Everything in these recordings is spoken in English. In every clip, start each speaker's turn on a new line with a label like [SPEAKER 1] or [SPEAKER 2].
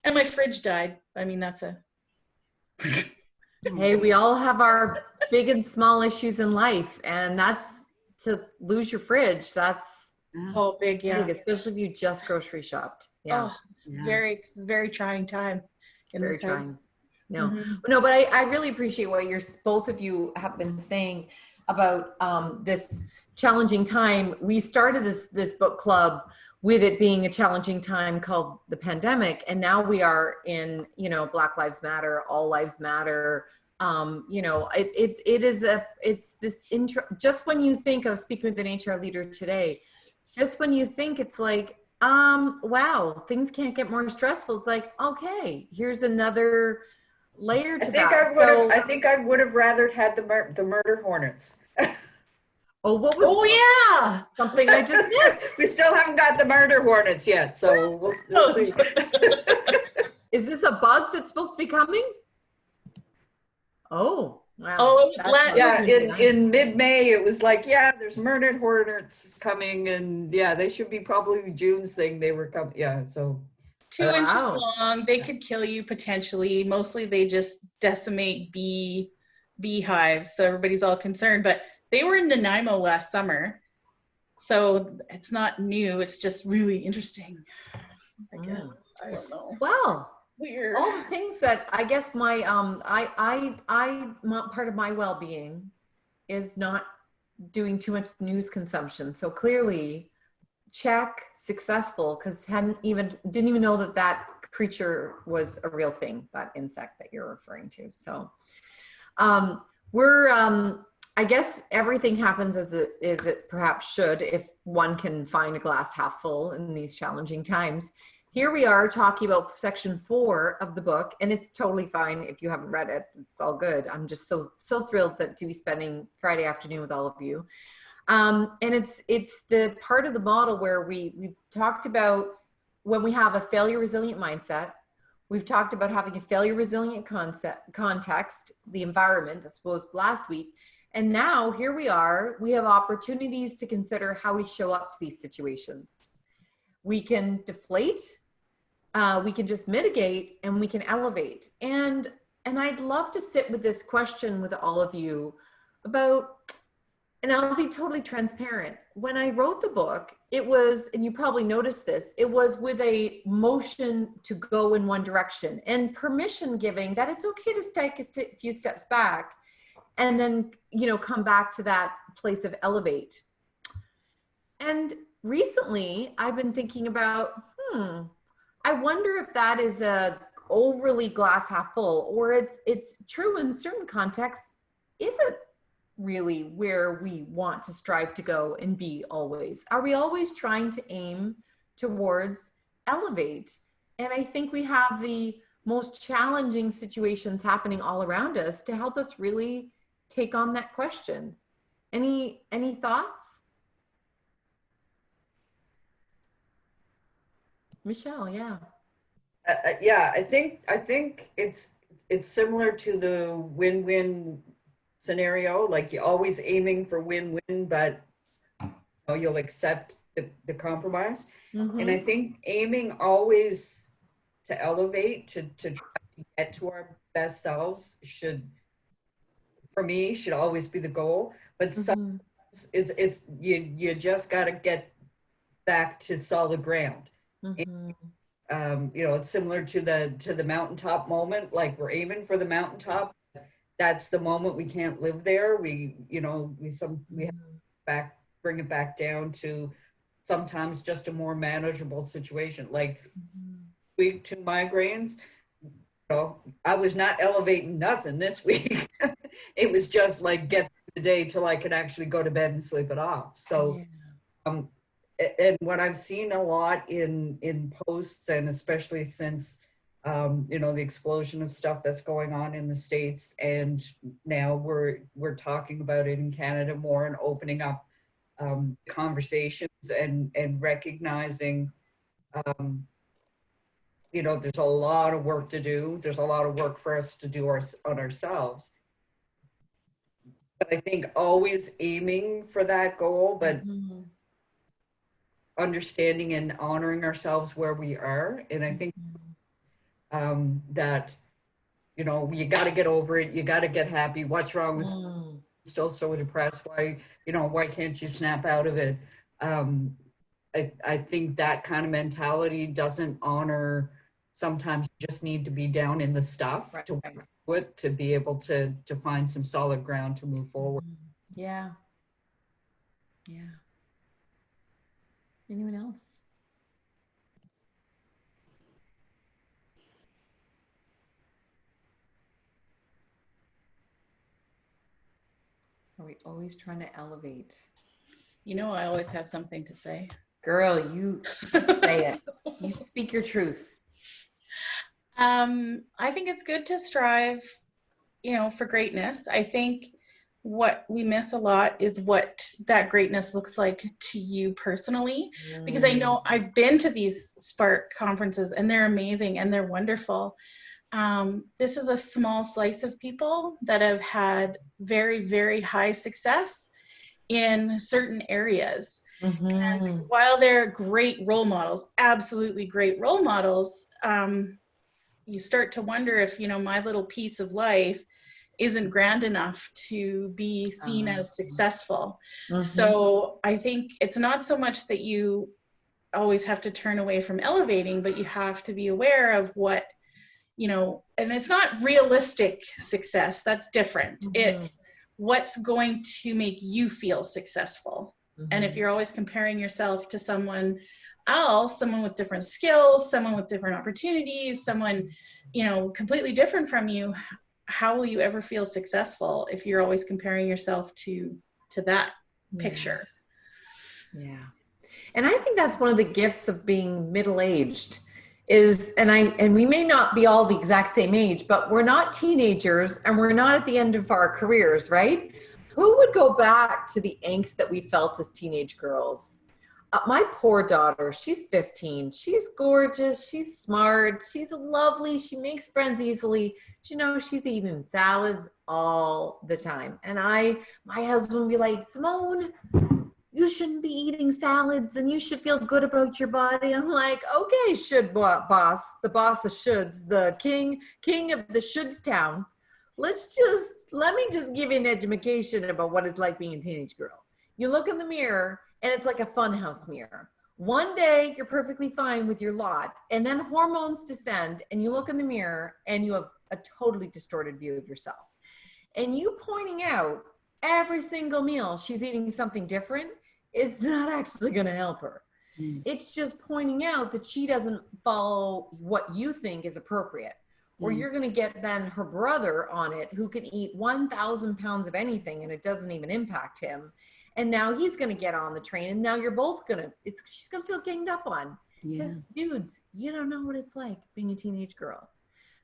[SPEAKER 1] And my fridge died. I mean, that's a...
[SPEAKER 2] Hey, we all have our big and small issues in life, and that's to lose your fridge. That's
[SPEAKER 1] big, yeah.
[SPEAKER 2] big, especially if you just grocery shopped. Yeah.
[SPEAKER 1] Oh, it's a very trying time in this house.
[SPEAKER 2] No, no, but I really appreciate what both of you have been saying about this challenging time. We started this book club with it being a challenging time called the pandemic, and now we are in, you know, Black Lives Matter, All Lives Matter. You know, it's this intro. Just when you think of speaking with an HR leader today, just when you think it's like, wow, things can't get more stressful. It's like, okay, here's another layer to that.
[SPEAKER 3] I think I would have rather had the murder hornets.
[SPEAKER 2] Oh, what was?
[SPEAKER 1] Oh yeah,
[SPEAKER 2] something I just missed.
[SPEAKER 3] We still haven't got the murder hornets yet, so we'll see.
[SPEAKER 2] Is this a bug that's supposed to be coming? Oh, wow.
[SPEAKER 1] Oh, it was
[SPEAKER 3] yeah. In mid-May, it was like, yeah, there's murdered hornets coming, and yeah, they should be probably June's thing. They were coming, yeah. So
[SPEAKER 1] 2 inches long. They could kill you potentially. Mostly, they just decimate beehives, so everybody's all concerned. But they were in Nanaimo last summer, so it's not new. It's just really interesting, I guess. I don't know.
[SPEAKER 2] Well,
[SPEAKER 1] weird.
[SPEAKER 2] All the things that I guess my part of my well-being is not doing too much news consumption. So clearly, check, successful, because didn't even know that creature was a real thing, that insect that you're referring to. So I guess everything happens as it perhaps should, if one can find a glass half full in these challenging times. Here we are talking about section 4 of the book, and it's totally fine if you haven't read it. It's all good. I'm just so thrilled to be spending Friday afternoon with all of you. And it's the part of the model where we talked about when we have a failure resilient mindset. We've talked about having a failure resilient context, the environment, I suppose, last week. And now here we have opportunities to consider how we show up to these situations. We can deflate, we can just mitigate, and we can elevate. And I'd love to sit with this question with all of you about, and I'll be totally transparent. When I wrote the book, it was, and you probably noticed this, it was with a motion to go in one direction and permission giving that it's okay to take a few steps back and then, you know, come back to that place of elevate. And recently I've been thinking about, I wonder if that is a overly glass half full, or it's true in certain contexts. Is it really where we want to strive to go and be always? Are we always trying to aim towards elevate? And I think we have the most challenging situations happening all around us to help us really take on that question. Any thoughts? Michelle, yeah.
[SPEAKER 3] Yeah, I think it's similar to the win-win scenario. Like, you're always aiming for win-win, but you'll accept the compromise. And I think aiming always to elevate, to try to get to our best selves should always be the goal. But sometimes it's you just got to get back to solid ground. And, it's similar to the mountaintop moment. Like, we're aiming for the mountaintop. That's the moment we can't live there. We have to bring it back down to sometimes just a more manageable situation. Like, week 2 migraines, I was not elevating nothing this week. It was just like, get through the day till I could actually go to bed and sleep it off. So, and what I've seen a lot in posts, and especially since the explosion of stuff that's going on in the States, and now we're talking about it in Canada more, and opening up conversations and recognizing there's a lot of work to do. There's a lot of work for us to do on ourselves. But I think always aiming for that goal, but understanding and honoring ourselves where we are. And I think that, you know, you got to get over it. You got to get happy. What's wrong with you? Still so depressed? Why, you know, why can't you snap out of it? I think that kind of mentality doesn't honor, sometimes you just need to be down in the stuff
[SPEAKER 2] Right.
[SPEAKER 3] to work through it, to be able to find some solid ground to move forward.
[SPEAKER 2] Yeah. Yeah. Anyone else? Are we always trying to elevate?
[SPEAKER 1] You know, I always have something to say.
[SPEAKER 2] Girl, you say it. You speak your truth.
[SPEAKER 1] I think it's good to strive, you know, for greatness. I think what we miss a lot is what that greatness looks like to you personally, because I know I've been to these Spark conferences and they're amazing and they're wonderful. This is a small slice of people that have had very, very high success in certain areas. And while they're great role models, absolutely great role models, you start to wonder if, you know, my little piece of life isn't grand enough to be seen as successful. So I think it's not so much that you always have to turn away from elevating, but you have to be aware of what, you know, and it's not realistic success. That's different. It's what's going to make you feel successful. And if you're always comparing yourself to someone else, someone with different skills, someone with different opportunities, someone, you know, completely different from you, how will you ever feel successful if you're always comparing yourself to that picture?
[SPEAKER 2] Yeah. And I think that's one of the gifts of being middle-aged is, and we may not be all the exact same age, but we're not teenagers and we're not at the end of our careers, right? Who would go back to the angst that we felt as teenage girls? My poor daughter, she's 15. She's gorgeous. She's smart. She's lovely. She makes friends easily. She knows she's eating salads all the time. And my husband would be like, Simone, you shouldn't be eating salads and you should feel good about your body. I'm like, okay, should boss, the boss of shoulds, the king of the shoulds town. Let me just give you an education about what it's like being a teenage girl. You look in the mirror and it's like a funhouse mirror. One day you're perfectly fine with your lot and then hormones descend and you look in the mirror and you have a totally distorted view of yourself. And you pointing out every single meal she's eating something different, it's not actually going to help her. It's just pointing out that she doesn't follow what you think is appropriate. Or you're going to get then her brother on it who can eat 1,000 pounds of anything and it doesn't even impact him. And now he's going to get on the train and now you're both going to, she's going to feel ganged up on. Because dudes, you don't know what it's like being a teenage girl.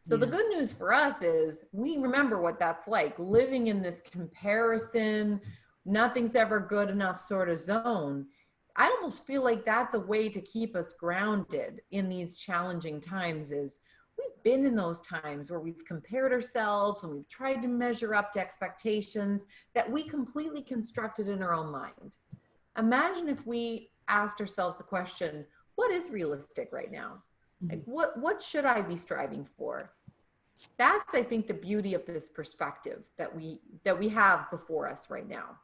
[SPEAKER 2] So the good news for us is we remember what that's like, living in this comparison, nothing's ever good enough sort of zone. I almost feel like that's a way to keep us grounded in these challenging times is we've been in those times where we've compared ourselves and we've tried to measure up to expectations that we completely constructed in our own mind. Imagine if we asked ourselves the question, what is realistic right now? Like what should I be striving for? That's, I think, the beauty of this perspective that we have before us right now.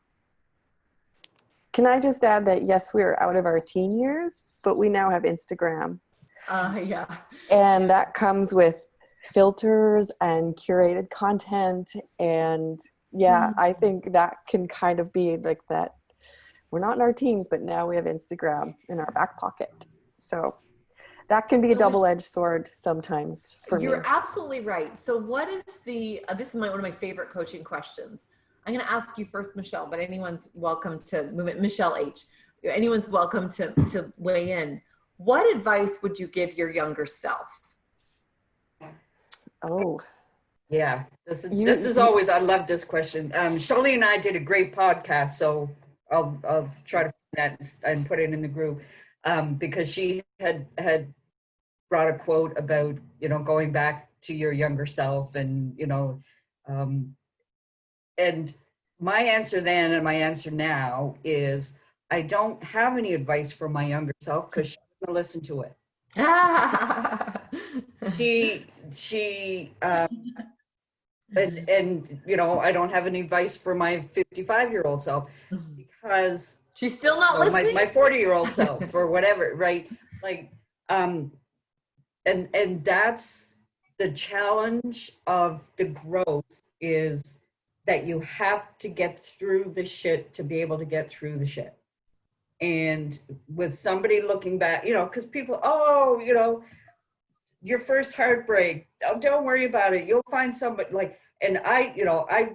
[SPEAKER 4] Can I just add that, yes, we're out of our teen years, but we now have Instagram.
[SPEAKER 2] Yeah.
[SPEAKER 4] And that comes with filters and curated content. And yeah, I think that can kind of be like that. We're not in our teens, but now we have Instagram in our back pocket. So that can be a double-edged sword sometimes for me.
[SPEAKER 2] You're absolutely right. So what is this is one of my favorite coaching questions. I'm going to ask you first, Michelle, but anyone's welcome to move it. Michelle H. Anyone's welcome to weigh in. What advice would you give your younger self?
[SPEAKER 4] Oh.
[SPEAKER 3] Yeah, this is always, I love this question. Shelley and I did a great podcast, so I'll try to find that and put it in the group because she had brought a quote about, you know, going back to your younger self and, you know, and my answer then and my answer now is I don't have any advice for my younger self because she's going to listen to it. she and you know, I don't have any advice for my 55-year-old self, because
[SPEAKER 2] She's still not listening.
[SPEAKER 3] my 40-year-old self or whatever, right? Like, and that's the challenge of the growth, is that you have to get through the shit to be able to get through the shit. And with somebody looking back, you know, because people, oh, you know, your first heartbreak, oh, don't worry about it, you'll find somebody, like, and I, you know, I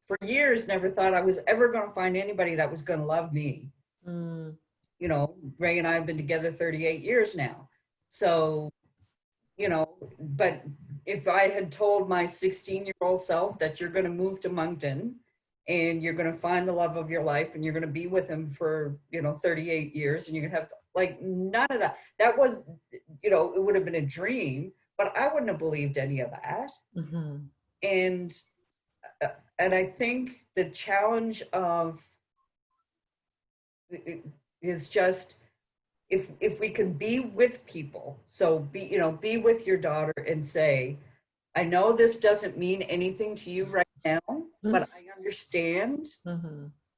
[SPEAKER 3] for years never thought I was ever going to find anybody that was going to love me. You know, Ray and I have been together 38 years now. So, you know, but if I had told my 16-year-old self that you're going to move to Moncton and you're going to find the love of your life and you're going to be with him for, you know, 38 years and you're going to have, like, none of that. That was, you know, it would have been a dream, but I wouldn't have believed any of that. And I think the challenge of is just, if we can be with people, so be with your daughter and say, I know this doesn't mean anything to you right now, but I understand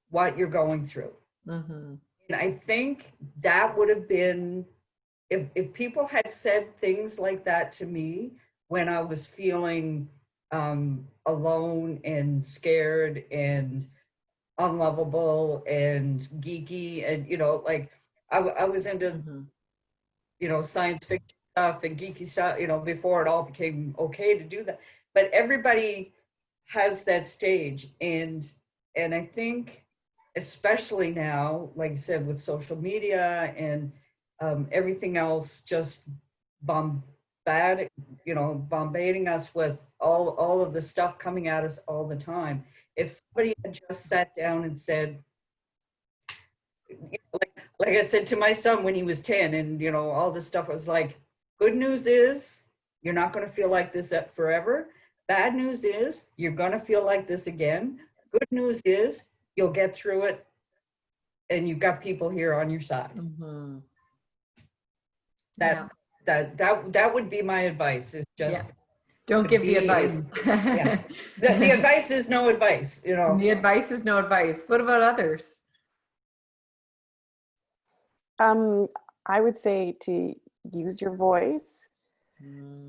[SPEAKER 3] what you're going through. And I think that would have been, if people had said things like that to me when I was feeling alone and scared and unlovable and geeky, and, you know, like, I was into, you know, science fiction stuff and geeky stuff, you know, before it all became okay to do that. But everybody has that stage. And I think, especially now, like I said, with social media and everything else just bombarding us with all of the stuff coming at us all the time. If somebody had just sat down and said, like I said to my son when he was 10, and, you know, all this stuff, was like, good news is you're not going to feel like this forever. Bad news is you're going to feel like this again. Good news is you'll get through it, and you've got people here on your side. That would be my advice, is just
[SPEAKER 2] don't give the advice.
[SPEAKER 3] The advice is no advice, you know.
[SPEAKER 2] The advice is no advice. What about others?
[SPEAKER 4] I would say to use your voice.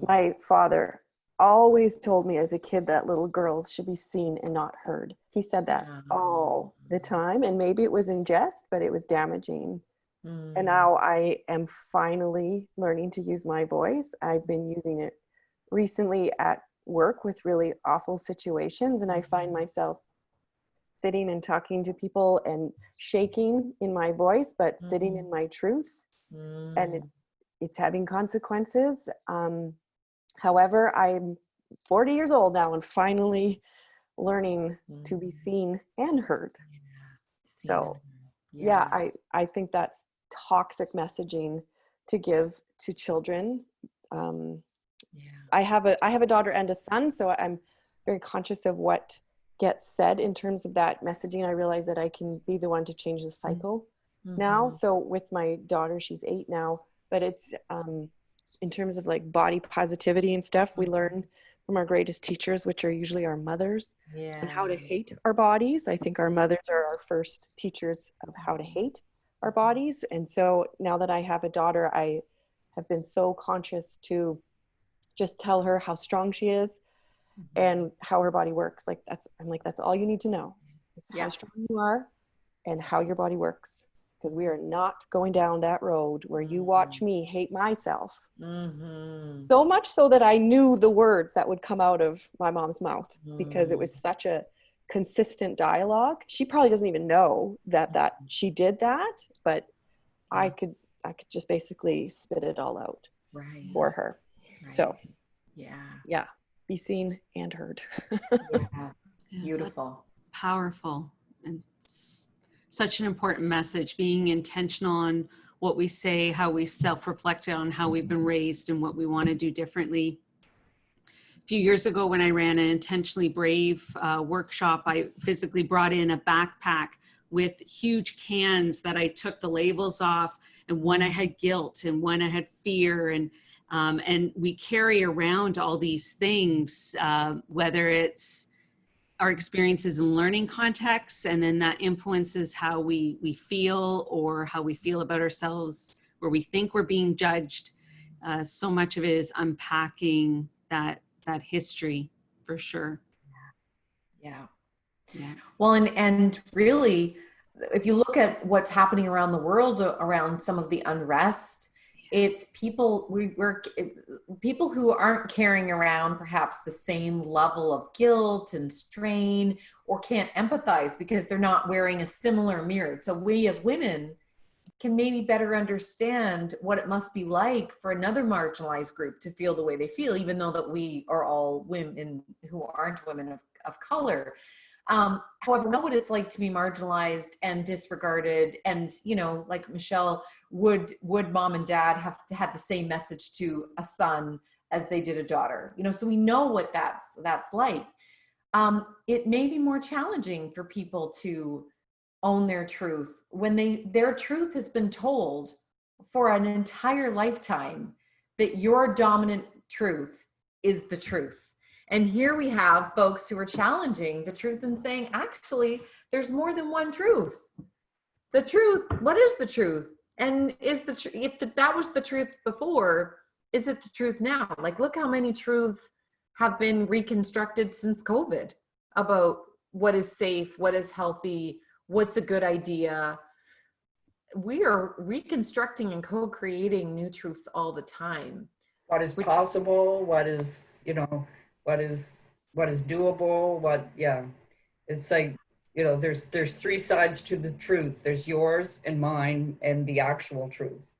[SPEAKER 4] My father always told me as a kid that little girls should be seen and not heard. He said that all the time, and maybe it was in jest, but it was damaging. And now I am finally learning to use my voice. I've been using it recently at work with really awful situations, and I find myself sitting and talking to people and shaking in my voice, but sitting in my truth. And it's having consequences. However, I'm 40 years old now and finally learning to be seen and heard. So I think that's toxic messaging to give to children. I have a daughter and a son, so I'm very conscious of what gets said in terms of that messaging. I realize that I can be the one to change the cycle now. So with my daughter, she's 8 now, but it's in terms of like body positivity and stuff, we learn from our greatest teachers, which are usually our mothers, and how to hate our bodies. I think our mothers are our first teachers of how to hate our bodies. And so now that I have a daughter, I have been so conscious to just tell her how strong she is and how her body works. That's all you need to know, is how strong you are and how your body works. Because we are not going down that road where you watch me hate myself. So much so that I knew the words that would come out of my mom's mouth, because it was such a consistent dialogue. She probably doesn't even know that she did that, but I could just basically spit it all out for her. So be seen and heard.
[SPEAKER 2] Beautiful.
[SPEAKER 5] Powerful, and such an important message, being intentional on what we say, how we self-reflect on how we've been raised and what we want to do differently. A few years ago, when I ran an Intentionally Brave workshop, I physically brought in a backpack with huge cans that I took the labels off, and one I had guilt and one I had fear, and And we carry around all these things, whether it's our experiences in learning contexts, and then that influences how we feel, or how we feel about ourselves, where we think we're being judged. So much of it is unpacking that history, for sure.
[SPEAKER 2] Yeah.
[SPEAKER 5] Yeah.
[SPEAKER 2] Well, and really, if you look at what's happening around the world around some of the unrest, it's people people who aren't carrying around perhaps the same level of guilt and strain, or can't empathize because they're not wearing a similar mirror. So we as women can maybe better understand what it must be like for another marginalized group to feel the way they feel, even though that we are all women who aren't women of color. However, know what it's like to be marginalized and disregarded. And, you know, like Michelle, would mom and dad have had the same message to a son as they did a daughter? You know, so we know what that's like. It may be more challenging for people to own their truth when their truth has been told for an entire lifetime that your dominant truth is the truth. And here we have folks who are challenging the truth and saying, actually, there's more than one truth. The truth, what is the truth? And is that was the truth before, is it the truth now? Like, look how many truths have been reconstructed since COVID about what is safe, what is healthy, what's a good idea. We are reconstructing and co-creating new truths all the time.
[SPEAKER 3] What is possible, what is, you know, what is doable, it's like, you know, there's three sides to the truth. There's yours and mine and the actual truth.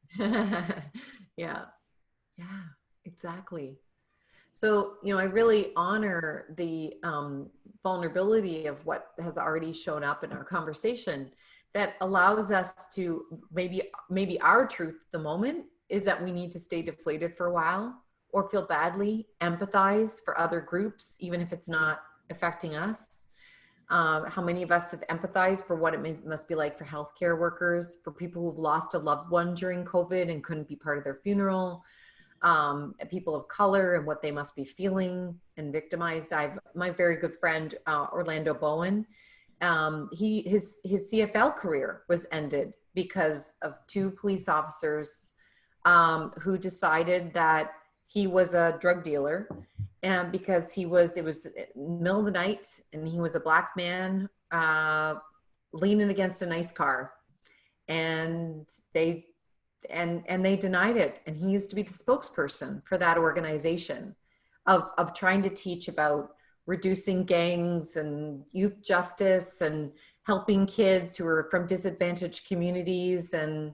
[SPEAKER 2] Yeah, exactly. So, you know, I really honor the vulnerability of what has already shown up in our conversation that allows us to maybe our truth at the moment is that we need to stay deflated for a while, or feel badly, empathize for other groups, even if it's not affecting us. How many of us have empathized for what it must be like for healthcare workers, for people who've lost a loved one during COVID and couldn't be part of their funeral, people of color and what they must be feeling and victimized. My very good friend, Orlando Bowen, his CFL career was ended because of two police officers who decided that he was a drug dealer, and because it was middle of the night and he was a black man leaning against a nice car, and they denied it. And he used to be the spokesperson for that organization of trying to teach about reducing gangs and youth justice and helping kids who are from disadvantaged communities. And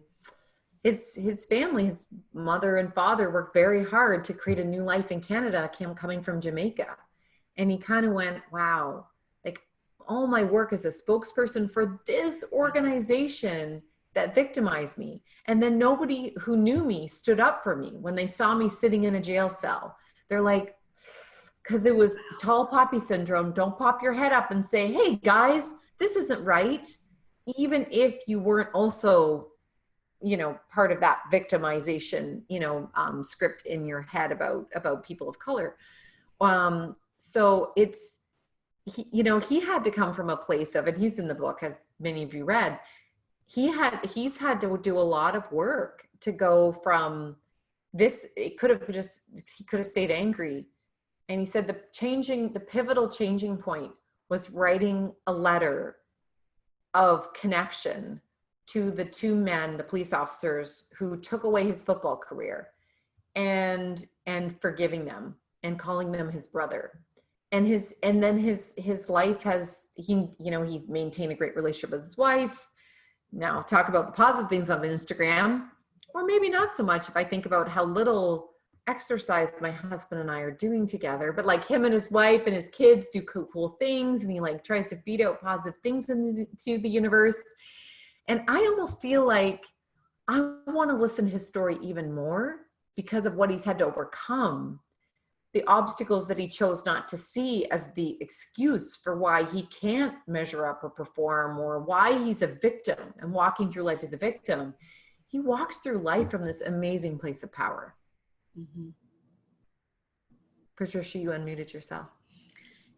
[SPEAKER 2] his family, his mother and father, worked very hard to create a new life in Canada, coming from Jamaica. And he kind of went, wow, like all my work as a spokesperson for this organization that victimized me. And then nobody who knew me stood up for me when they saw me sitting in a jail cell. They're like, because it was tall poppy syndrome. Don't pop your head up and say, hey guys, this isn't right. Even if you weren't also, you know, part of that victimization, you know, script in your head about people of color. So it's, you know, he had to come from a place of, and he's in the book, as many of you read, he's had to do a lot of work to go from this. He could have stayed angry. And he said the pivotal changing point was writing a letter of connection to the two men, the police officers who took away his football career, and forgiving them and calling them his brother. And then his life has, he maintained a great relationship with his wife. Now talk about the positive things on Instagram, or maybe not so much if I think about how little exercise my husband and I are doing together. But like him and his wife and his kids do cool things, and he like tries to feed out positive things to the universe. And I almost feel like I want to listen to his story even more because of what he's had to overcome, the obstacles that he chose not to see as the excuse for why he can't measure up or perform, or why he's a victim and walking through life as a victim. He walks through life from this amazing place of power.
[SPEAKER 5] Mm-hmm.
[SPEAKER 2] Patricia, you unmuted yourself.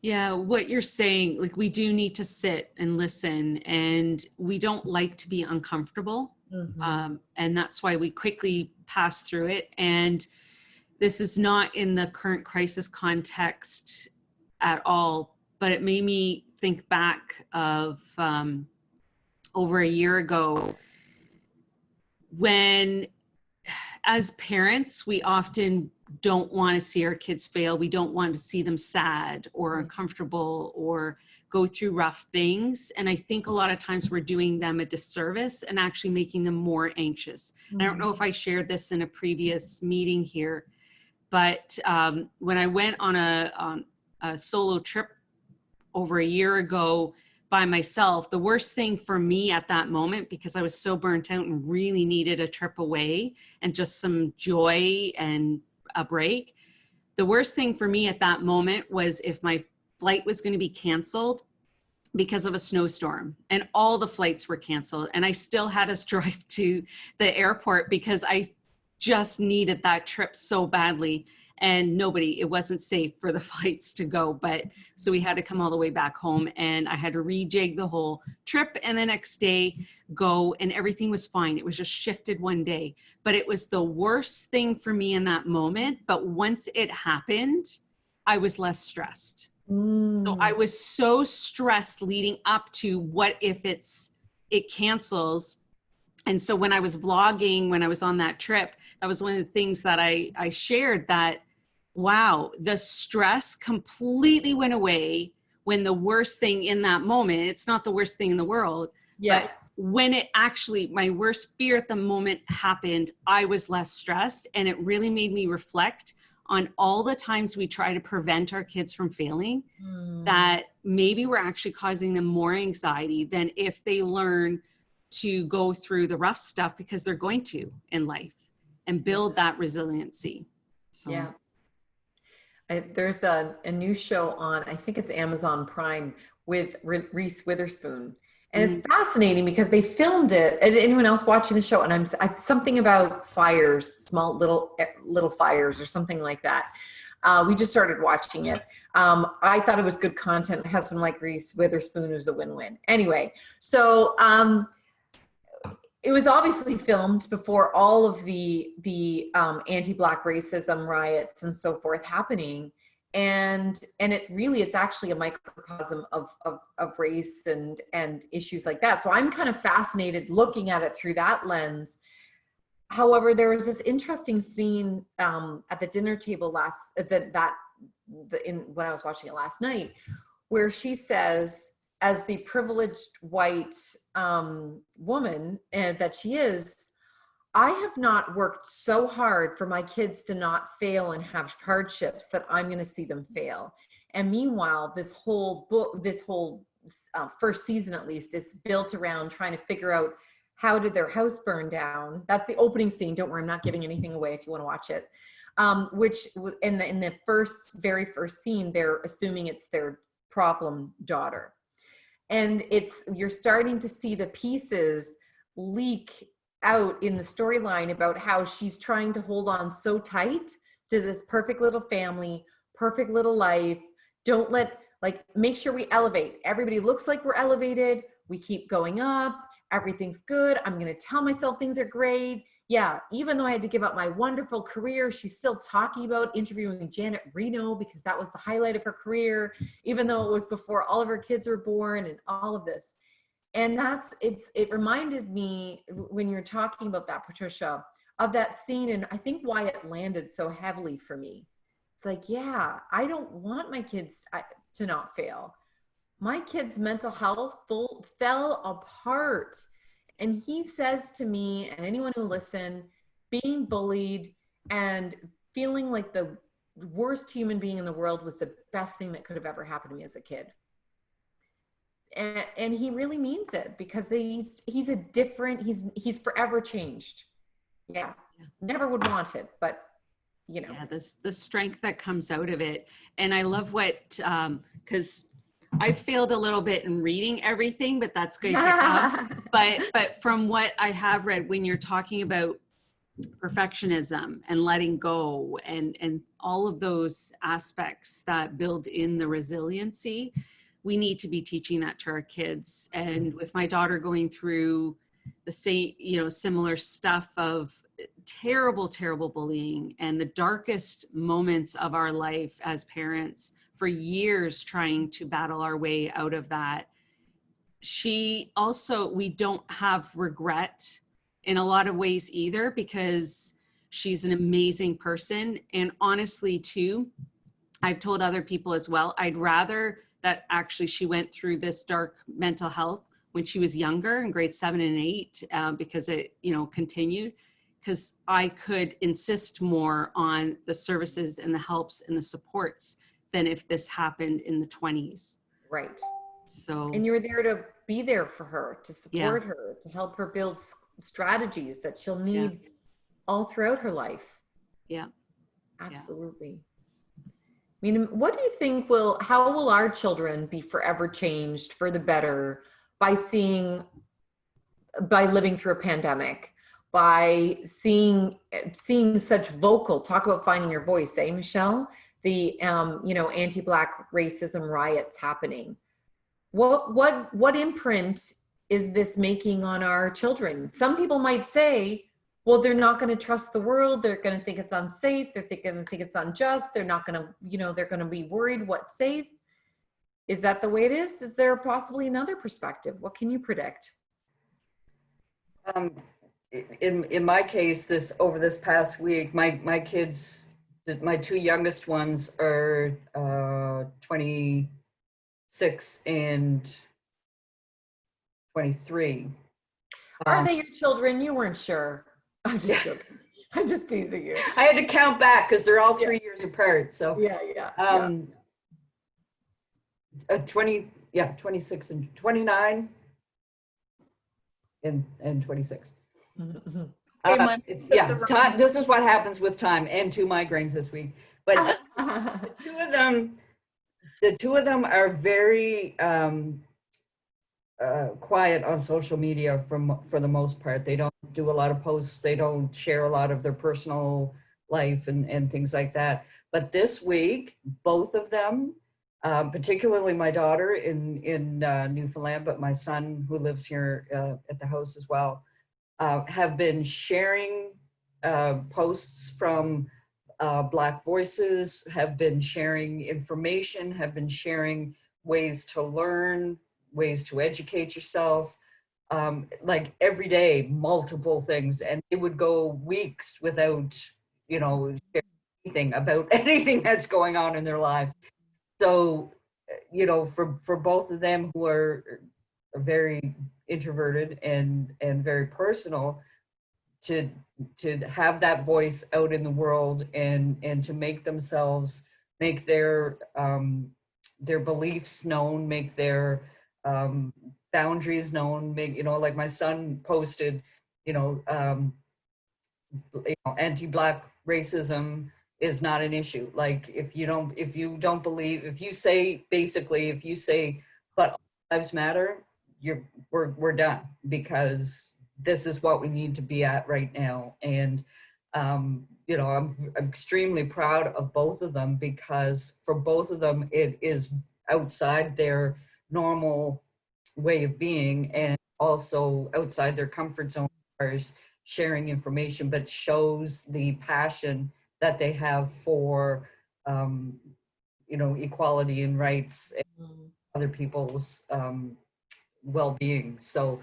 [SPEAKER 5] Yeah, what you're saying, like we do need to sit and listen, and we don't like to be uncomfortable. And that's why we quickly pass through it. And this is not in the current crisis context at all, but it made me think back of over a year ago when, as parents, we often don't want to see our kids fail. We don't want to see them sad or uncomfortable or go through rough things. And I think a lot of times we're doing them a disservice and actually making them more anxious. I don't know if I shared this in a previous meeting here, but when I went on a solo trip over a year ago by myself, the worst thing for me at that moment, because I was so burnt out and really needed a trip away and just some joy and a break, the worst thing for me at that moment was if my flight was going to be canceled because of a snowstorm, and all the flights were canceled, and I still had us drive to the airport because I just needed that trip so badly. And it wasn't safe for the flights to go. But so we had to come all the way back home, and I had to rejig the whole trip and the next day go, and everything was fine. It was just shifted one day, but it was the worst thing for me in that moment. But once it happened, I was less stressed. So I was so stressed leading up to what if it cancels. And so when I was vlogging, when I was on that trip, that was one of the things that I shared, that wow, the stress completely went away when the worst thing in that moment, it's not the worst thing in the world, but when it actually, my worst fear at the moment happened, I was less stressed. And it really made me reflect on all the times we try to prevent our kids from failing, that maybe we're actually causing them more anxiety than if they learn to go through the rough stuff, because they're going to in life, and build that resiliency. So.
[SPEAKER 2] There's a new show on, I think it's Amazon Prime, with Reese Witherspoon. And it's fascinating because they filmed it. And anyone else watching the show? And something about fires, small little fires or something like that. We just started watching it. I thought it was good content. My husband liked Reese Witherspoon. It was a win-win. Anyway, so it was obviously filmed before all of the anti-Black racism riots and so forth happening. And it's actually a microcosm of race and issues like that. So I'm kind of fascinated looking at it through that lens. However, there was this interesting scene at the dinner table when I was watching it last night, where she says, as the privileged white woman that she is, I have not worked so hard for my kids to not fail and have hardships that I'm going to see them fail. And meanwhile, this whole book, first season at least, is built around trying to figure out how did their house burn down. That's the opening scene. Don't worry, I'm not giving anything away if you want to watch it. Which in the very first scene, they're assuming it's their problem daughter. And you're starting to see the pieces leak out in the storyline about how she's trying to hold on so tight to this perfect little family, perfect little life. Make sure we elevate. Everybody looks like we're elevated. We keep going up. Everything's good. I'm going to tell myself things are great. Yeah, even though I had to give up my wonderful career, she's still talking about interviewing Janet Reno because that was the highlight of her career, even though it was before all of her kids were born and all of this. And it reminded me, when you're talking about that, Patricia, of that scene, and I think why it landed so heavily for me. It's like, yeah, I don't want my kids to not fail. My kid's mental health fell apart. And he says to me, and anyone who listened, being bullied and feeling like the worst human being in the world was the best thing that could have ever happened to me as a kid. And he really means it, because he's forever changed. Yeah. Never would want it, but you know.
[SPEAKER 5] Yeah, the strength that comes out of it. And I love because I failed a little bit in reading everything, but that's going to come. But from what I have read, when you're talking about perfectionism and letting go and all of those aspects that build in the resiliency. We need to be teaching that to our kids. And with my daughter going through the same, similar stuff of terrible bullying and the darkest moments of our life as parents for years, trying to battle our way out of that. We don't have regret in a lot of ways either, because she's an amazing person. And honestly too, I've told other people as well, I'd rather that actually she went through this dark mental health when she was younger in grade 7 and 8, because it, continued, because I could insist more on the services and the helps and the supports than if this happened in the 20s.
[SPEAKER 2] Right.
[SPEAKER 5] So,
[SPEAKER 2] and you're there to be there for her, to support her, to help her build strategies that she'll need all throughout her life.
[SPEAKER 5] Yeah.
[SPEAKER 2] Absolutely. I mean, what do you think how will our children be forever changed for the better by living through a pandemic, by seeing such talk about finding your voice, eh, Michelle? The, anti-Black racism riots happening. What imprint is this making on our children? Some people might say, well, they're not going to trust the world. They're going to think it's unsafe. They're going to think it's unjust. They're not going to, they're going to be worried what's safe. Is that the way it is? Is there possibly another perspective? What can you predict?
[SPEAKER 3] In my case, over this past week, my kids, my two youngest ones are 26 and 23.
[SPEAKER 2] Are they your children? You weren't sure. I'm just joking. I'm just teasing you.
[SPEAKER 3] I had to count back because they're all 3 years apart. So 26 and 29 and 26. This is what happens with time, and 2 migraines this week. But the two of them are very quiet on social media for the most part. They don't do a lot of posts. They don't share a lot of their personal life and things like that. But this week, both of them, particularly my daughter in Newfoundland, but my son who lives here at the house as well, have been sharing posts from Black Voices, have been sharing information, have been sharing ways to learn, ways to educate yourself, like every day, multiple things. And it would go weeks without, sharing anything about anything that's going on in their lives. So, for both of them who are very introverted and very personal, to have that voice out in the world and to make themselves, make their beliefs known, make their boundaries known, make, like my son posted, anti-Black racism is not an issue. Like if you don't believe, if you say but all lives matter, we're done, because this is what we need to be at right now. And I'm extremely proud of both of them, because for both of them it is outside their normal way of being and also outside their comfort zone as sharing information, but shows the passion that they have for equality and rights and other people's well-being. So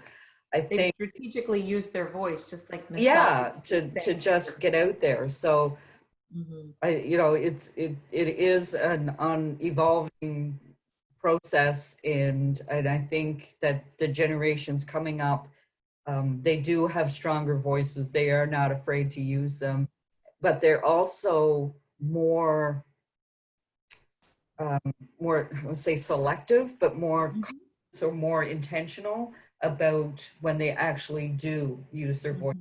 [SPEAKER 3] I think
[SPEAKER 2] they strategically use their voice, just like Michelle.
[SPEAKER 3] To just get out there. So it is an evolving process, and I think that the generations coming up, they do have stronger voices. They are not afraid to use them, but they're also more I would say selective, but more intentional about when they actually do use their voice.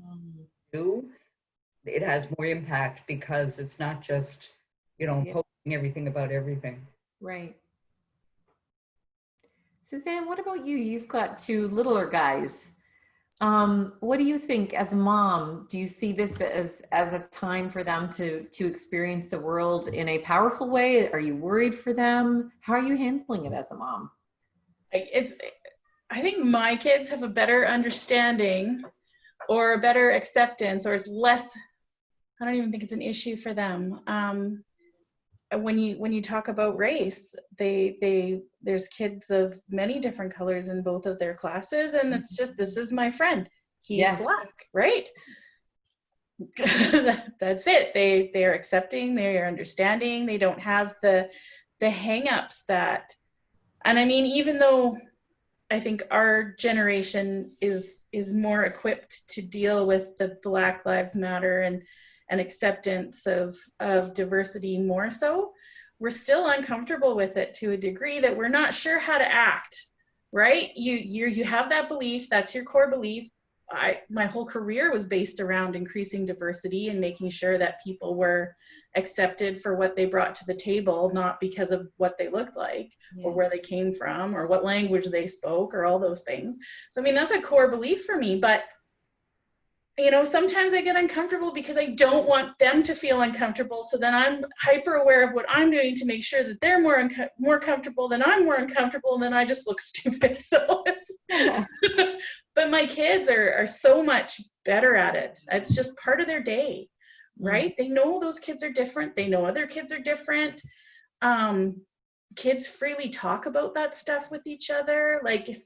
[SPEAKER 3] It has more impact because it's not just posting everything about everything.
[SPEAKER 2] Right. Suzanne, what about you? You've got 2 littler guys. What do you think as a mom? Do you see this as a time for them to experience the world in a powerful way? Are you worried for them? How are you handling it as a mom?
[SPEAKER 1] I think my kids have a better understanding or a better acceptance, or it's less, I don't even think it's an issue for them. When you talk about race, there's kids of many different colors in both of their classes, and it's just, this is my friend, he's
[SPEAKER 2] Yes.
[SPEAKER 1] Black, right? That's it. They're accepting, they're understanding, they don't have the hang-ups that, and I mean, even though I think our generation is more equipped to deal with the Black Lives Matter and acceptance of diversity more so, we're still uncomfortable with it to a degree that we're not sure how to act, right? You have that belief, that's your core belief. My whole career was based around increasing diversity and making sure that people were accepted for what they brought to the table, not because of what they looked like or where they came from or what language they spoke or all those things. So, I mean, that's a core belief for me, but you know, sometimes I get uncomfortable because I don't want them to feel uncomfortable. So then I'm hyper aware of what I'm doing to make sure that they're more comfortable than I'm more uncomfortable, and then I just look stupid. So it's, but my kids are so much better at it. It's just part of their day, right? They know those kids are different. They know other kids are different. Kids freely talk about that stuff with each other. Like, if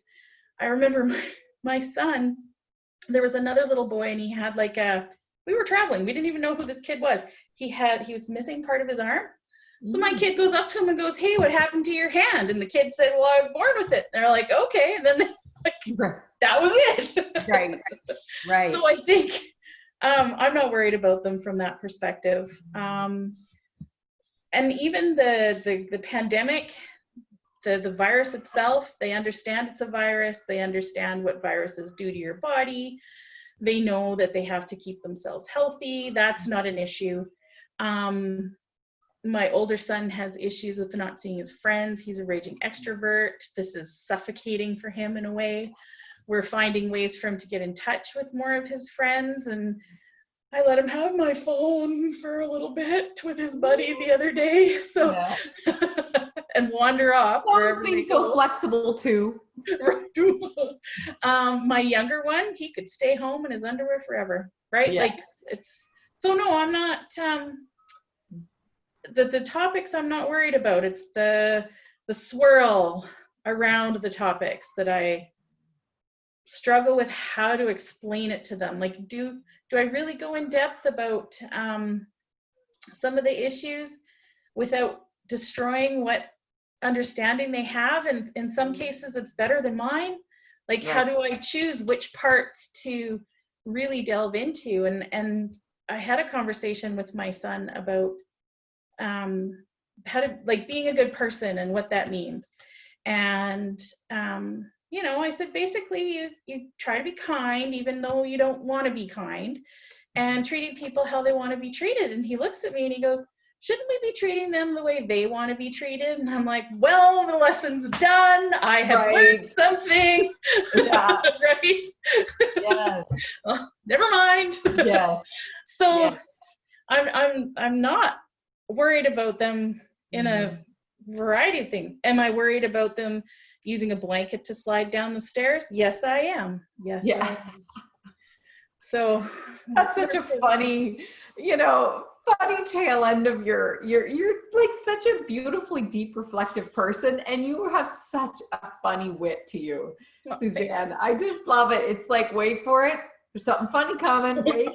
[SPEAKER 1] I remember my son, there was another little boy, and he had like we were traveling, we didn't even know who this kid was. He was missing part of his arm. So my kid goes up to him and goes, "Hey, what happened to your hand?" And the kid said, "Well, I was born with it." And they're like, "Okay." And then that was it.
[SPEAKER 2] Right.
[SPEAKER 1] So I think I'm not worried about them from that perspective. And even the pandemic, the virus itself, they understand it's a virus. They understand what viruses do to your body. They know that they have to keep themselves healthy. That's not an issue. My older son has issues with not seeing his friends. He's a raging extrovert. This is suffocating for him in a way. We're finding ways for him to get in touch with more of his friends, and I let him have my phone for a little bit with his buddy the other day. So, and wander off.
[SPEAKER 2] Mom's being so flexible too.
[SPEAKER 1] My younger one, he could stay home in his underwear forever, right?
[SPEAKER 2] Yeah.
[SPEAKER 1] Like, it's, so no, I'm not, the topics I'm not worried about. It's the swirl around the topics that I struggle with how to explain it to them. Like, do I really go in depth about some of the issues without destroying what understanding they have? And in some cases it's better than mine. Like, how do I choose which parts to really delve into? And I had a conversation with my son about how to, like, being a good person and what that means. And you know, I said, basically, you try to be kind, even though you don't want to be kind, and treating people how they want to be treated. And he looks at me and he goes, "Shouldn't we be treating them the way they want to be treated?" And I'm like, well, the lesson's done. I have learned something.
[SPEAKER 2] Yeah.
[SPEAKER 1] Right?
[SPEAKER 2] Yes.
[SPEAKER 1] Oh, never mind.
[SPEAKER 2] Yes.
[SPEAKER 1] So
[SPEAKER 2] yes.
[SPEAKER 1] I'm not worried about them in a variety of things. Am I worried about them using a blanket to slide down the stairs? Yes, I am. Yes, I am. So
[SPEAKER 2] that's such a funny, funny tail end of you're like such a beautifully deep, reflective person, and you have such a funny wit to you, Suzanne. Thanks. I just love it. It's like, wait for it. There's something funny coming. Wait.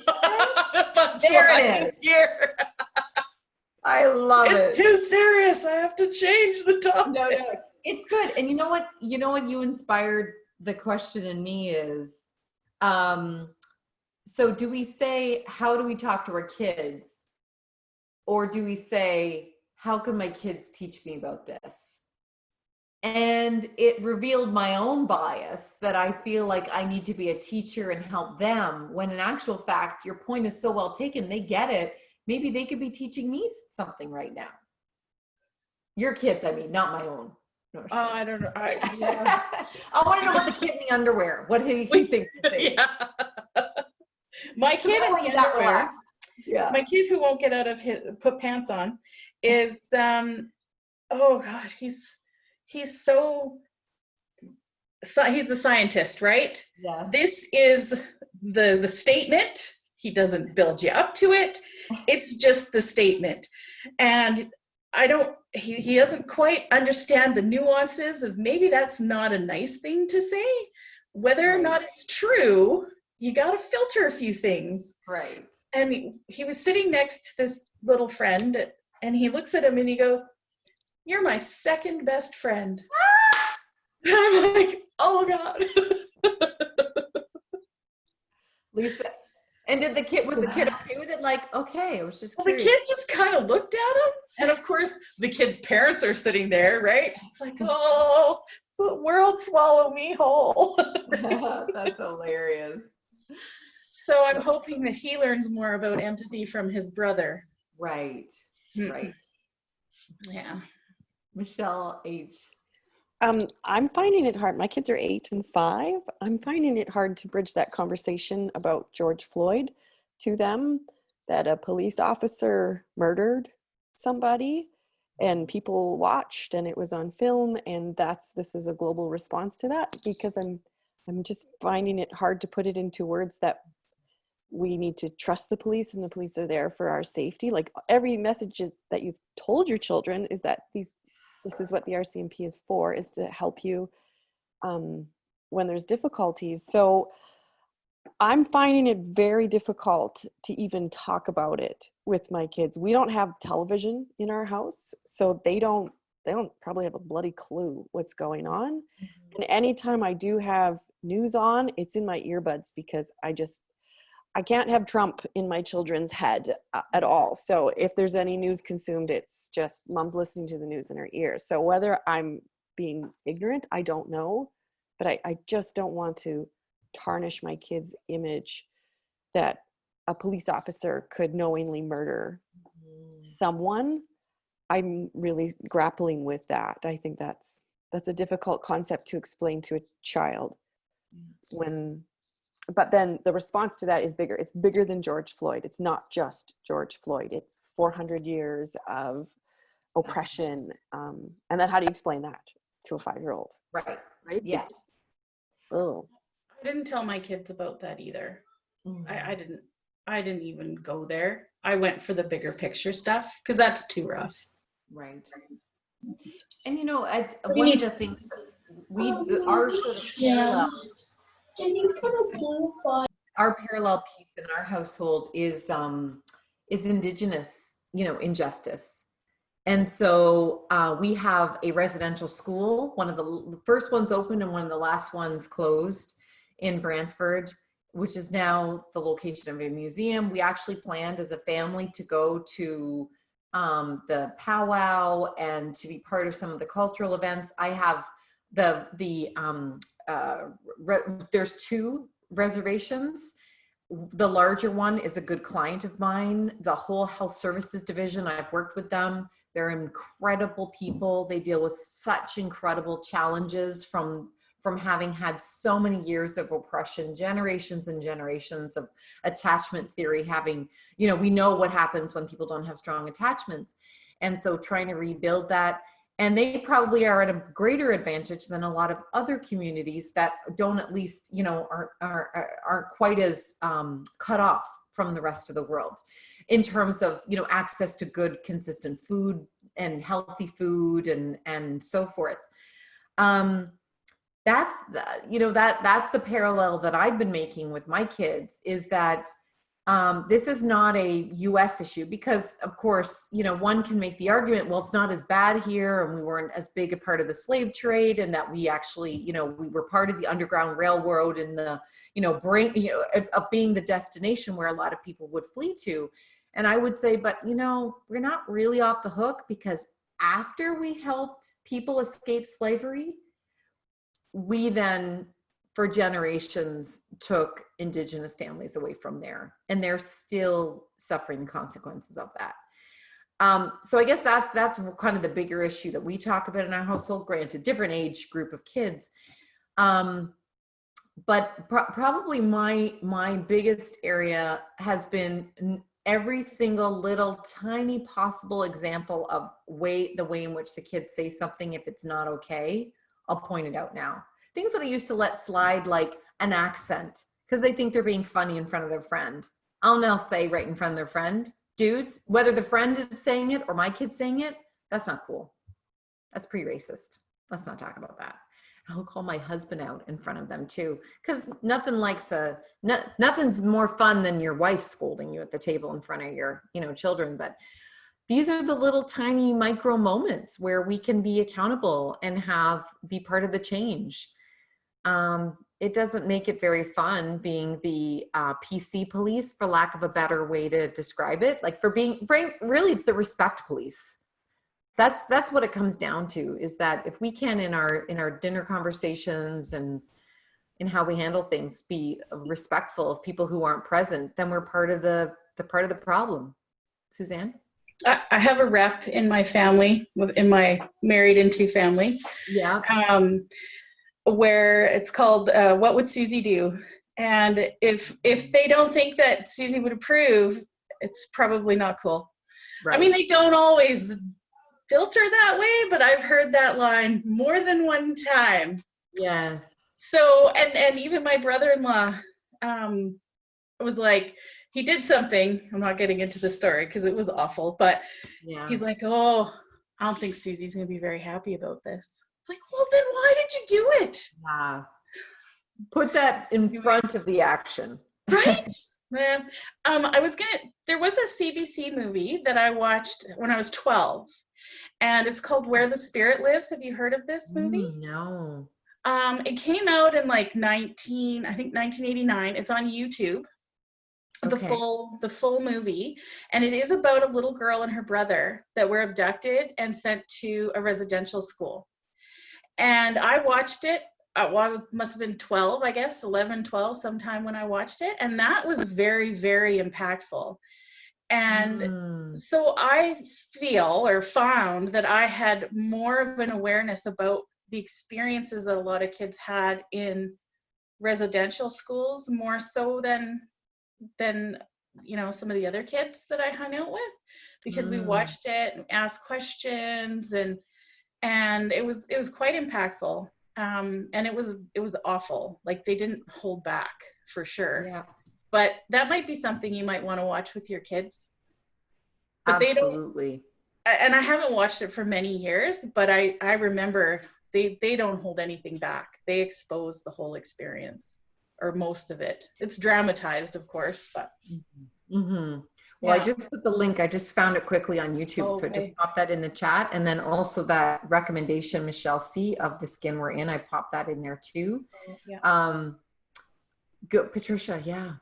[SPEAKER 2] There it is.
[SPEAKER 1] Here.
[SPEAKER 2] I love it.
[SPEAKER 1] It's too serious. I have to change the topic.
[SPEAKER 2] No, it's good. And you know what you inspired the question in me is, so do we say, how do we talk to our kids? Or do we say, how can my kids teach me about this? And it revealed my own bias that I feel like I need to be a teacher and help them, when in actual fact, your point is so well taken. They get it. Maybe they could be teaching me something right now. Your kids, I mean, not my own. No,
[SPEAKER 1] Oh, I don't know. Yeah.
[SPEAKER 2] I want to know about the kid in the underwear. What he thinks.
[SPEAKER 1] Yeah. My kid in the
[SPEAKER 2] That
[SPEAKER 1] underwear,
[SPEAKER 2] relaxed.
[SPEAKER 4] Yeah.
[SPEAKER 1] my kid who won't get out of his put pants on is oh God, he's so he's the scientist, right?
[SPEAKER 2] Yes.
[SPEAKER 1] This is the statement. He doesn't build you up to it. It's just the statement. And he doesn't quite understand the nuances of maybe that's not a nice thing to say. Whether or not it's true, you got to filter a few things.
[SPEAKER 2] Right.
[SPEAKER 1] And he was sitting next to this little friend, and he looks at him and he goes, "You're my second best friend." And I'm like, oh God.
[SPEAKER 2] Lisa, and was the kid okay with it? Like, okay, I was just
[SPEAKER 1] Well, the
[SPEAKER 2] curious.
[SPEAKER 1] kid just kind of looked at him. And of course, the kid's parents are sitting there, right? It's like, oh, the world swallow me whole.
[SPEAKER 2] That's hilarious.
[SPEAKER 1] So I'm hoping that he learns more about empathy from his brother.
[SPEAKER 2] Right. Right.
[SPEAKER 1] Yeah.
[SPEAKER 2] Michelle H.
[SPEAKER 4] I'm finding it hard. My kids are 8 and 5. I'm finding it hard to bridge that conversation about George Floyd to them, that a police officer murdered somebody and people watched and it was on film, and this is a global response to that, because I'm just finding it hard to put it into words that we need to trust the police and the police are there for our safety. Like every message that you've told your children is that this is what the RCMP is for, is to help you when there's difficulties. So I'm finding it very difficult to even talk about it with my kids. We don't have television in our house, so they don't probably have a bloody clue what's going on. Mm-hmm. And anytime I do have news on, it's in my earbuds, because I can't have Trump in my children's head at all. So if there's any news consumed, it's just mom's listening to the news in her ears. So whether I'm being ignorant, I don't know, but I just don't want to tarnish my kids' image that a police officer could knowingly murder someone. I'm really grappling with that. I think that's a difficult concept to explain to a child but then the response to that is bigger. It's bigger than George Floyd. It's not just George Floyd. It's 400 years of oppression. And then how do you explain that to a 5-year-old?
[SPEAKER 2] Right.
[SPEAKER 4] Right?
[SPEAKER 2] Yeah.
[SPEAKER 4] Oh.
[SPEAKER 1] I didn't tell my kids about that either.
[SPEAKER 2] Mm-hmm.
[SPEAKER 1] I didn't even go there. I went for the bigger picture stuff because that's too rough.
[SPEAKER 2] Right. And one of the things that our sort of our parallel piece in our household is Indigenous, injustice. And so we have a residential school. One of the first ones opened and one of the last ones closed in Brantford, which is now the location of a museum. We actually planned as a family to go to the powwow and to be part of some of the cultural events. I have there's 2 reservations. The larger one is a good client of mine. The whole health services division, I've worked with them. They're incredible people. They deal with such incredible challenges from having had so many years of oppression, generations and generations of attachment theory, we know what happens when people don't have strong attachments. And so trying to rebuild that. And they probably are at a greater advantage than a lot of other communities that don't, at least, aren't quite as cut off from the rest of the world in terms of, access to good, consistent food and healthy food and so forth. That's the parallel that I've been making with my kids, is that this is not a US issue, because of course, one can make the argument, well, it's not as bad here, and we weren't as big a part of the slave trade, and that we actually, we were part of the Underground Railroad and the, of being the destination where a lot of people would flee to. And I would say, but we're not really off the hook, because after we helped people escape slavery, we then, for generations, took Indigenous families away from there, and they're still suffering consequences of that. So I guess that's kind of the bigger issue that we talk about in our household, granted different age group of kids. But probably my biggest area has been every single little tiny possible example of the way in which the kids say something. If it's not okay, I'll point it out now. Things that I used to let slide, like an accent, because they think they're being funny in front of their friend. I'll now say right in front of their friend, dudes, whether the friend is saying it or my kid's saying it, that's not cool. That's pretty racist. Let's not talk about that. I'll call my husband out in front of them too, because nothing's more fun than your wife scolding you at the table in front of your, children. But these are the little tiny micro moments where we can be accountable and be part of the change. It doesn't make it very fun being the PC police, for lack of a better way to describe it. Like really, it's the respect police. That's what it comes down to, is that if we can in our dinner conversations and in how we handle things be respectful of people who aren't present, then we're part of the problem. Suzanne?
[SPEAKER 1] I have a rep in my family, in my married into family.
[SPEAKER 2] Yeah.
[SPEAKER 1] Where it's called What Would Susie Do? And if they don't think that Susie would approve, it's probably not cool. Right. I mean, they don't always filter that way, but I've heard that line more than one time.
[SPEAKER 2] Yeah.
[SPEAKER 1] So, and even my brother-in-law was like, he did something, I'm not getting into the story because it was awful, but yeah. He's like, oh, I don't think Susie's going to be very happy about this. It's like, well, then why did you do it?
[SPEAKER 2] Put that in front of the action.
[SPEAKER 1] Right? Man, there was a CBC movie that I watched when I was 12, and it's called Where the Spirit Lives. Have you heard of this movie?
[SPEAKER 2] No.
[SPEAKER 1] It came out in like 1989. It's on YouTube. Okay. The full movie, and it is about a little girl and her brother that were abducted and sent to a residential school. And I watched it. Must have been 12, I guess, 11, 12, sometime when I watched it. And that was very, very impactful. And so I found that I had more of an awareness about the experiences that a lot of kids had in residential schools, more so than some of the other kids that I hung out with, because we watched it and asked questions, and it was quite impactful. And it was awful. Like, they didn't hold back, for sure. Yeah. But that might be something you might want to watch with your kids. But
[SPEAKER 2] absolutely.
[SPEAKER 1] And I haven't watched it for many years, but I remember they don't hold anything back. They expose the whole experience, or most of it. It's dramatized, of course, but.
[SPEAKER 2] Mm-hmm. Well, yeah. I just put the link. I just found it quickly on YouTube.
[SPEAKER 1] Okay.
[SPEAKER 2] So I just popped that in the chat. And then also that recommendation, Michelle C, of The Skin We're In, I popped that in there too. Yeah. Go, Patricia. Yeah.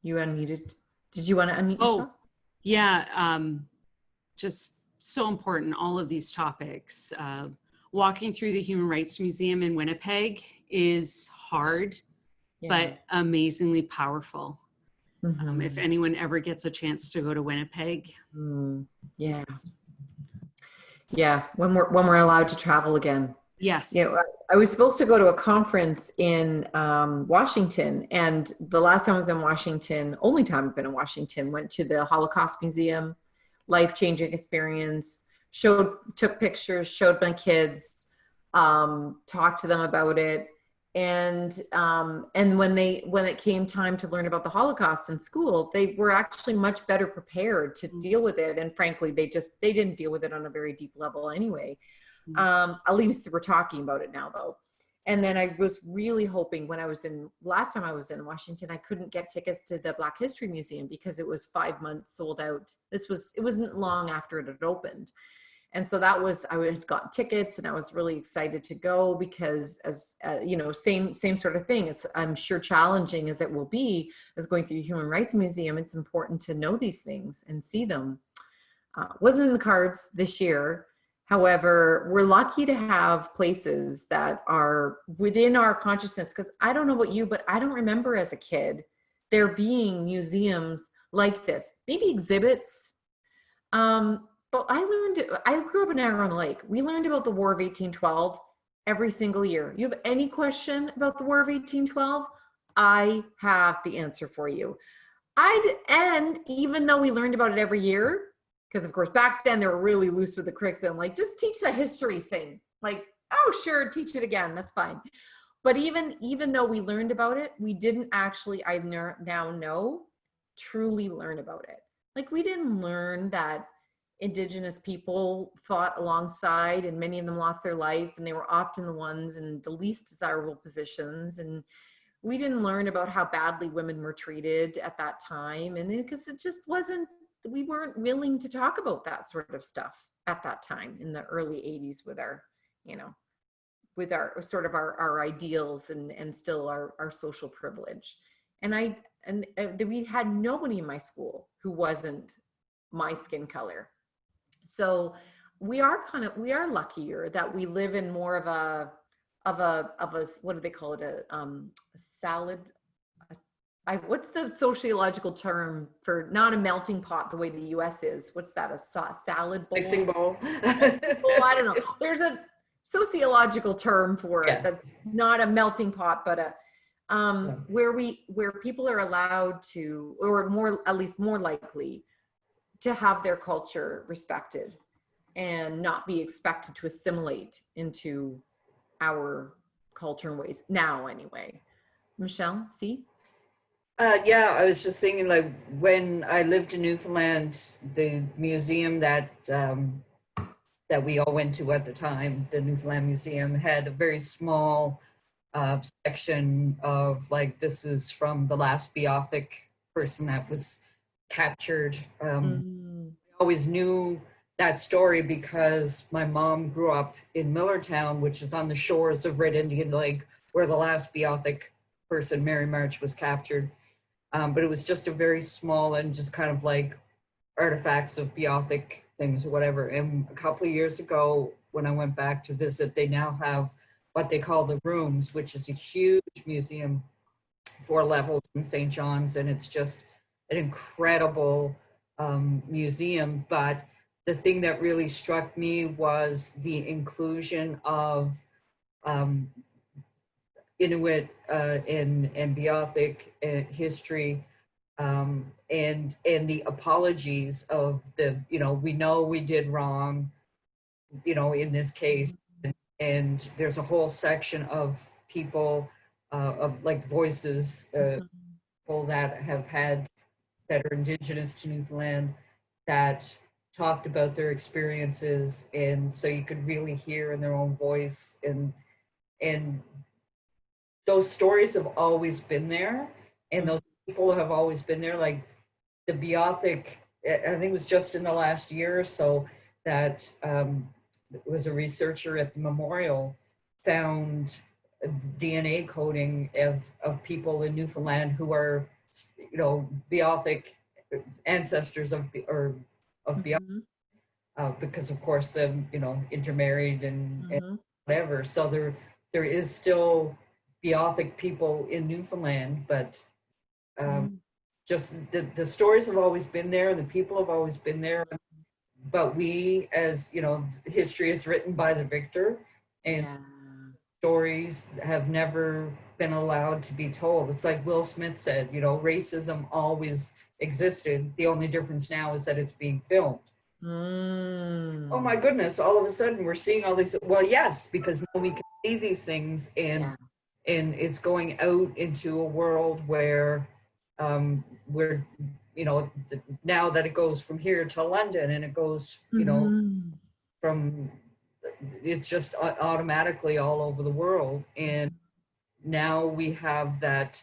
[SPEAKER 2] You unmuted. Did you want to unmute yourself?
[SPEAKER 5] Yeah. Just so important, all of these topics. Walking through the Human Rights Museum in Winnipeg is hard, but amazingly powerful. Mm-hmm. If anyone ever gets a chance to go to Winnipeg.
[SPEAKER 2] Yeah. When we're allowed to travel again.
[SPEAKER 5] Yes.
[SPEAKER 2] I was supposed to go to a conference in Washington, and the last time I was in Washington, only time I've been in Washington, went to the Holocaust Museum, life-changing experience, took pictures, showed my kids, talked to them about it. And when it came time to learn about the Holocaust in school, they were actually much better prepared to deal with it. And frankly, they didn't deal with it on a very deep level anyway. At least we're talking about it now, though. And then I was really hoping last time I was in Washington, I couldn't get tickets to the Black History Museum because it was 5 months sold out. It wasn't long after it had opened. And so I had gotten tickets, and I was really excited to go because, as same sort of thing. As I'm sure challenging as it will be as going through the Human Rights Museum, it's important to know these things and see them. Wasn't in the cards this year. However, we're lucky to have places that are within our consciousness, because I don't know about you, but I don't remember as a kid there being museums like this. Maybe exhibits, But I grew up in Niagara on the Lake. We learned about the War of 1812 every single year. You have any question about the War of 1812? I have the answer for you. And even though we learned about it every year, because of course back then they were really loose with the curriculum, like just teach the history thing. Like, oh sure, teach it again, that's fine. But even though we learned about it, we didn't actually, I now know, truly learn about it. Like we didn't learn that Indigenous people fought alongside and many of them lost their life and they were often the ones in the least desirable positions. And we didn't learn about how badly women were treated at that time. And because it just wasn't, we weren't willing to talk about that sort of stuff at that time in the early 80s with our, you know, with our sort of our ideals and still our social privilege. And we had nobody in my school who wasn't my skin color. So we are luckier that we live in more of a what do they call it? A salad. What's the sociological term for not a melting pot the way the US is? What's that? A salad bowl?
[SPEAKER 3] Mixing bowl.
[SPEAKER 2] Well, I don't know. There's a sociological term for it that's not a melting pot, but a where people are allowed to, or at least more likely to have their culture respected and not be expected to assimilate into our culture and ways now anyway. Michelle, see?
[SPEAKER 3] Yeah, I was just thinking, like, when I lived in Newfoundland, the museum that we all went to at the time, the Newfoundland Museum, had a very small section of, like, this is from the last Beothuk person that was captured. I always knew that story because my mom grew up in Millertown, which is on the shores of Red Indian Lake, where the last Beothuk person, Mary March, was captured. But it was just a very small and just kind of like artifacts of Beothuk things or whatever. And a couple of years ago, when I went back to visit, they now have what they call the Rooms, which is a huge museum, 4 levels in St. John's, and it's just an incredible museum. But the thing that really struck me was the inclusion of Inuit and Beothuk history, and the apologies of the, you know, we know we did wrong, you know, in this case. And there's a whole section of people, of like voices, people that have had, that are Indigenous to Newfoundland, that talked about their experiences, and so you could really hear in their own voice, and those stories have always been there, and those people have always been there. Like the Beothuk, I think it was just in the last year or so that was a researcher at the memorial found DNA coding of people in Newfoundland who are, you know, Beothuk ancestors of Beothuk, because of course them, you know, intermarried and whatever. So there is still Beothuk people in Newfoundland, but just the stories have always been there, the people have always been there, but we, as you know, history is written by the victor, and stories have never been allowed to be told. It's like Will Smith said, you know, racism always existed. The only difference now is that it's being filmed. Oh my goodness, all of a sudden we're seeing all these. Well, yes, because now we can see these things, and it's going out into a world where we're, you know, now that it goes from here to London, and it goes, you know, from, it's just automatically all over the world. And now we have that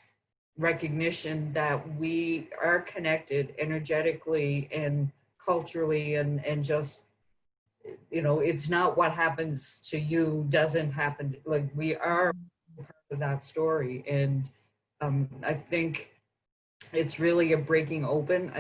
[SPEAKER 3] recognition that we are connected energetically and culturally, and just, you know, it's not what happens to you doesn't happen. Like, we are part of that story. And I think it's really a breaking open.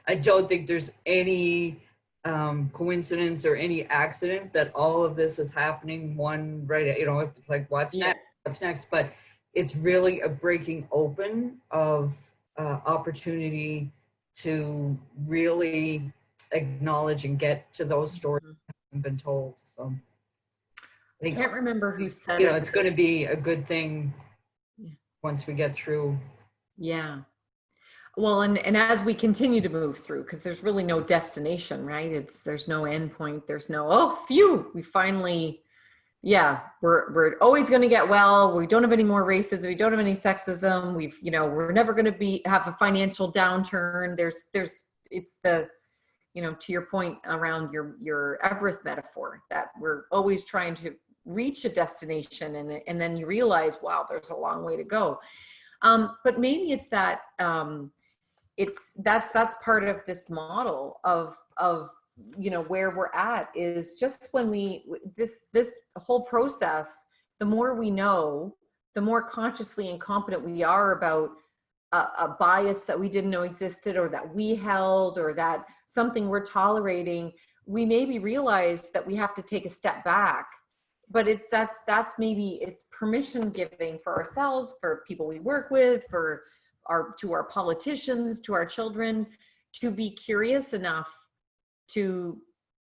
[SPEAKER 3] I don't think there's any coincidence or any accident that all of this is happening right, you know, it's like what's next, but it's really a breaking open of opportunity to really acknowledge and get to those stories that haven't been told. So
[SPEAKER 2] I can't remember who said
[SPEAKER 3] you know,
[SPEAKER 2] it.
[SPEAKER 3] it's going to be a good thing once we get through.
[SPEAKER 2] Yeah. Well, and as we continue to move through, because there's really no destination, right? There's no end point. There's no, oh, phew, we finally, yeah, we're always going to get well. We don't have any more racism. We don't have any sexism. We're never going to have a financial downturn. It's the, to your point around your Everest metaphor, that we're always trying to reach a destination, and then you realize, wow, there's a long way to go. But maybe it's that, that's part of this model of where we're at, is just when this whole process, the more we know, the more consciously incompetent we are about a bias that we didn't know existed, or that we held, or that something we're tolerating. We maybe realize that we have to take a step back, but that's maybe it's permission giving for ourselves, for people we work with, to our politicians, to our children, to be curious enough to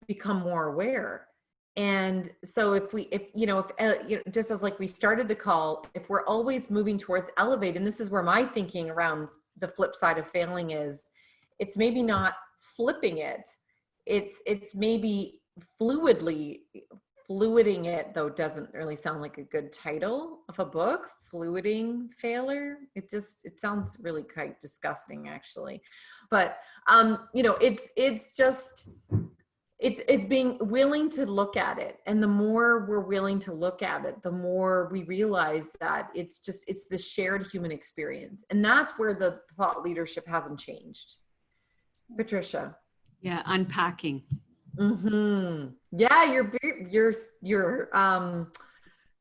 [SPEAKER 2] become more aware. And so if just as like we started the call, if we're always moving towards elevate, and this is where my thinking around the flip side of failing is, it's maybe not flipping it, it's maybe fluiding it, though doesn't really sound like a good title of a book. Fluiding failure, it sounds really quite disgusting, actually. But it's being willing to look at it, and the more we're willing to look at it, the more we realize that it's the shared human experience, and that's where the thought leadership hasn't changed. Patricia.
[SPEAKER 5] Yeah, unpacking.
[SPEAKER 2] Mm-hmm. Yeah, your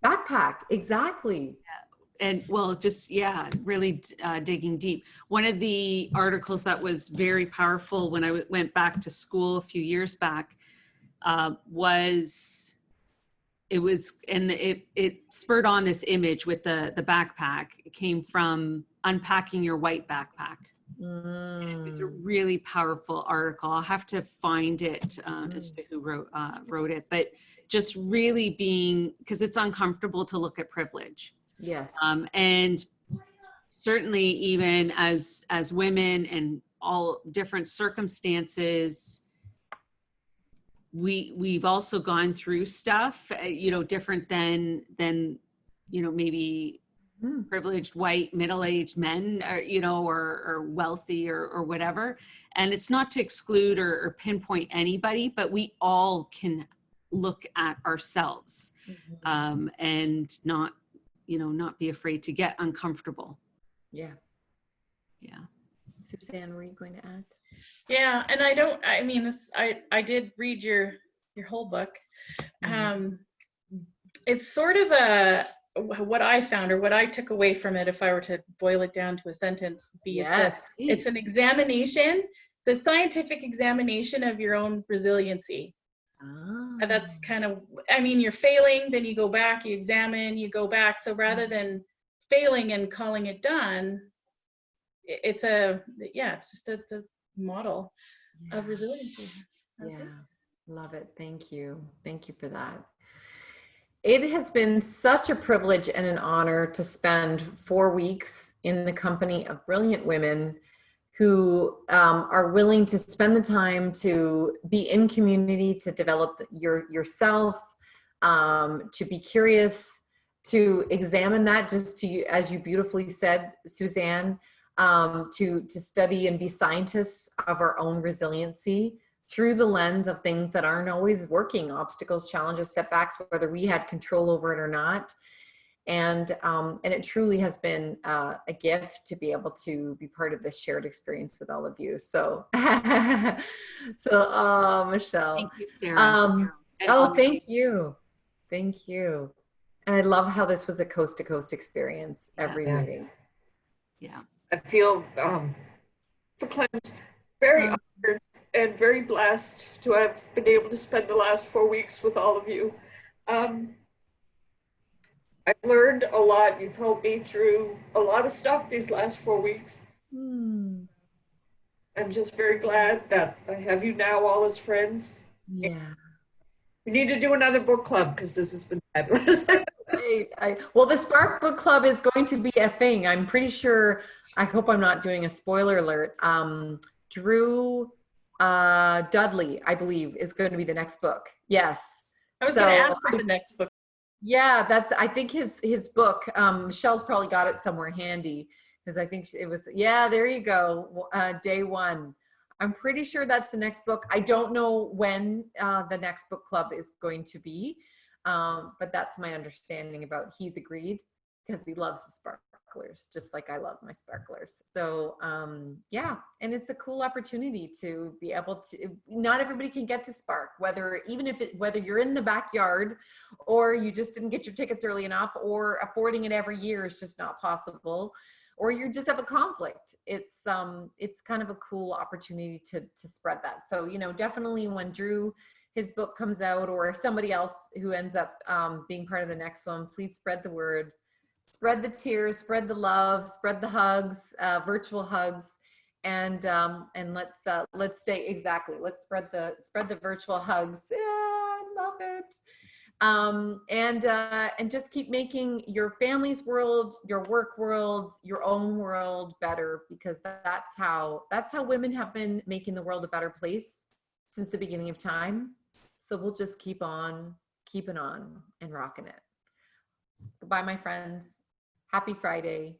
[SPEAKER 2] backpack, exactly.
[SPEAKER 5] And well, just, yeah, really digging deep. One of the articles that was very powerful when I went back to school a few years back it spurred on this image with the backpack. It came from Unpacking Your White Backpack. And it was a really powerful article. I'll have to find it as to who wrote it, but just really being, because it's uncomfortable to look at privilege.
[SPEAKER 2] Yes.
[SPEAKER 5] And certainly even as women and all different circumstances, we've also gone through stuff, different than maybe privileged white middle-aged men, or wealthy or whatever. And it's not to exclude or pinpoint anybody, but we all can look at ourselves and not be afraid to get uncomfortable.
[SPEAKER 2] Yeah.
[SPEAKER 5] Yeah.
[SPEAKER 2] Suzanne, were you going to add?
[SPEAKER 1] Yeah, and I did read your whole book. It's sort of what I found, or what I took away from it, if I were to boil it down to a sentence, would be it's an examination. It's a scientific examination of your own resiliency. And that's kind of, you're failing, then you go back, you examine, you go back. So rather than failing and calling it done, it's just a model of resiliency.
[SPEAKER 2] Yeah, love it. Thank you for that. It has been such a privilege and an honor to spend 4 weeks in the company of brilliant women who are willing to spend the time to be in community, to develop yourself, to be curious, to examine that, just as you beautifully said, Suzanne, to study and be scientists of our own resiliency through the lens of things that aren't always working, obstacles, challenges, setbacks, whether we had control over it or not. And it truly has been a gift to be able to be part of this shared experience with all of you. So, Michelle.
[SPEAKER 5] Thank you, Sarah.
[SPEAKER 2] Thank you. Thank you. And I love how this was a coast to coast experience every meeting.
[SPEAKER 5] Yeah.
[SPEAKER 3] I feel verklempt, very honored and very blessed to have been able to spend the last 4 weeks with all of you. I've learned a lot. You've helped me through a lot of stuff these last 4 weeks. I'm just very glad that I have you now all as friends.
[SPEAKER 2] Yeah.
[SPEAKER 3] We need to do another book club because this has been fabulous.
[SPEAKER 2] Well, the Spark Book Club is going to be a thing. I'm pretty sure. I hope I'm not doing a spoiler alert. Drew Dudley, I believe, is going to be the next book. Yes.
[SPEAKER 1] I was going to ask for the next book.
[SPEAKER 2] Yeah, that's. I think his book. Michelle's probably got it somewhere handy because I think it was. Yeah, there you go. Day one. I'm pretty sure that's the next book. I don't know when the next book club is going to be, but that's my understanding about. He's agreed because he loves the sparklers, just like I love my sparklers. So yeah, and it's a cool opportunity to be able to. Not everybody can get to Spark, whether you're in the backyard, or you just didn't get your tickets early enough, or affording it every year is just not possible, or you just have a conflict. It's kind of a cool opportunity to spread that. So, definitely when Drew, his book comes out, or somebody else who ends up being part of the next one, please spread the word, spread the tears, spread the love, spread the hugs, virtual hugs, and let's stay exactly. Let's spread the virtual hugs. Yeah, I love it. And just keep making your family's world, your work world, your own world better, because that's how women have been making the world a better place since the beginning of time. So we'll just keep on keeping on and rocking it. Goodbye, my friends. Happy Friday.